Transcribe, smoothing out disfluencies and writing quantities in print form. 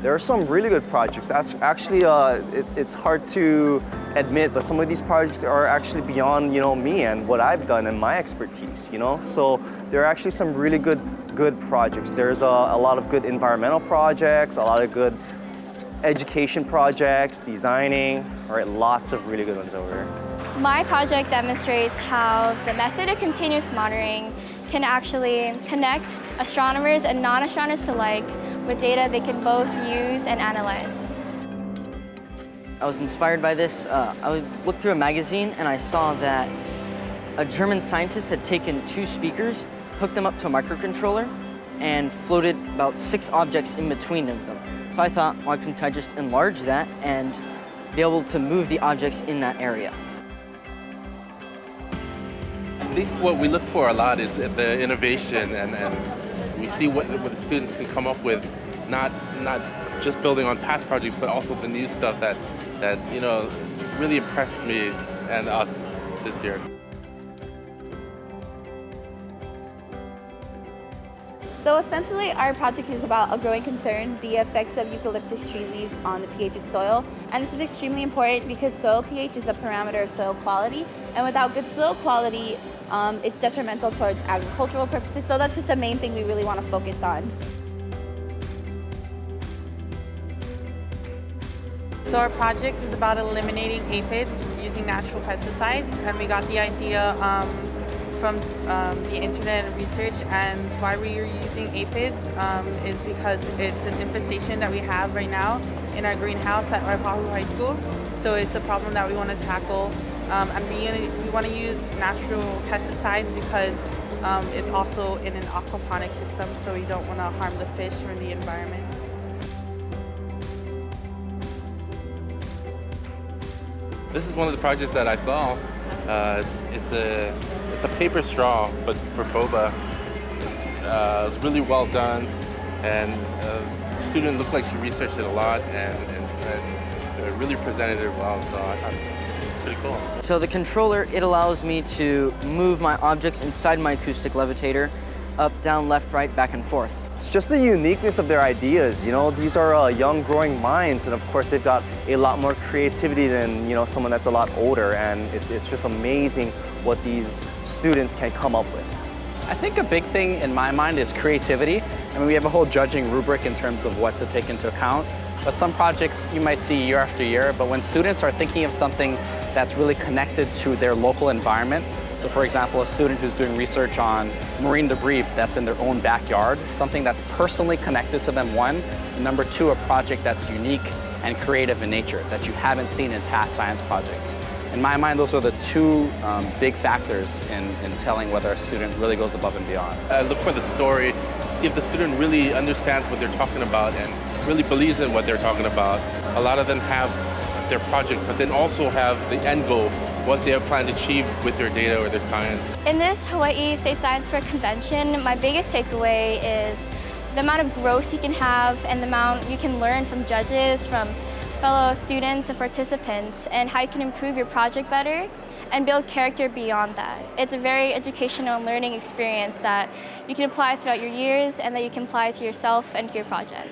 There are some really good projects. That's actually, it's hard to admit, but some of these projects are actually beyond, me and what I've done and my expertise, So there are actually some really good projects. There's a lot of good environmental projects, a lot of good education projects, designing, right? Lots of really good ones over here. My project demonstrates how the method of continuous monitoring can actually connect astronomers and non-astronomers alike with data they can both use and analyze. I was inspired by this. I looked through a magazine and I saw that a German scientist had taken 2 speakers, hooked them up to a microcontroller, and floated about 6 objects in between them. So I thought, why couldn't I just enlarge that and be able to move the objects in that area? I think what we look for a lot is the innovation, and we see what the students can come up with, not just building on past projects, but also the new stuff that it's really impressed me and us this year. So essentially, our project is about a growing concern, the effects of eucalyptus tree leaves on the pH of soil. And this is extremely important because soil pH is a parameter of soil quality. And without good soil quality, it's detrimental towards agricultural purposes. So that's just the main thing we really want to focus on. So our project is about eliminating aphids using natural pesticides. And we got the idea from the internet and research, and why we are using aphids is because it's an infestation that we have right now in our greenhouse at Waipahu High School. So it's a problem that we want to tackle, and we want to use natural pesticides because it's also in an aquaponic system, so we don't want to harm the fish or the environment. This is one of the projects that I saw. It's a paper straw, but for boba. It's really well done, and the student looked like she researched it a lot and really presented it well. So I thought it was pretty cool. So the controller, it allows me to move my objects inside my acoustic levitator, up, down, left, right, back and forth. It's just the uniqueness of their ideas. These are young, growing minds, and of course they've got a lot more creativity than someone that's a lot older. And it's just amazing what these students can come up with. I think a big thing in my mind is creativity. I mean, we have a whole judging rubric in terms of what to take into account. But some projects you might see year after year. But when students are thinking of something that's really connected to their local environment, so for example, a student who's doing research on marine debris that's in their own backyard, something that's personally connected to them, one. And number 2, a project that's unique and creative in nature that you haven't seen in past science projects. In my mind, those are the 2 big factors in telling whether a student really goes above and beyond. Look for the story, see if the student really understands what they're talking about and really believes in what they're talking about. A lot of them have their project, but then also have the end goal, what they plan to achieve with their data or their science. In this Hawaii State Science Fair convention, my biggest takeaway is the amount of growth you can have and the amount you can learn from judges, from fellow students and participants, and how you can improve your project better and build character beyond that. It's a very educational and learning experience that you can apply throughout your years and that you can apply to yourself and to your project.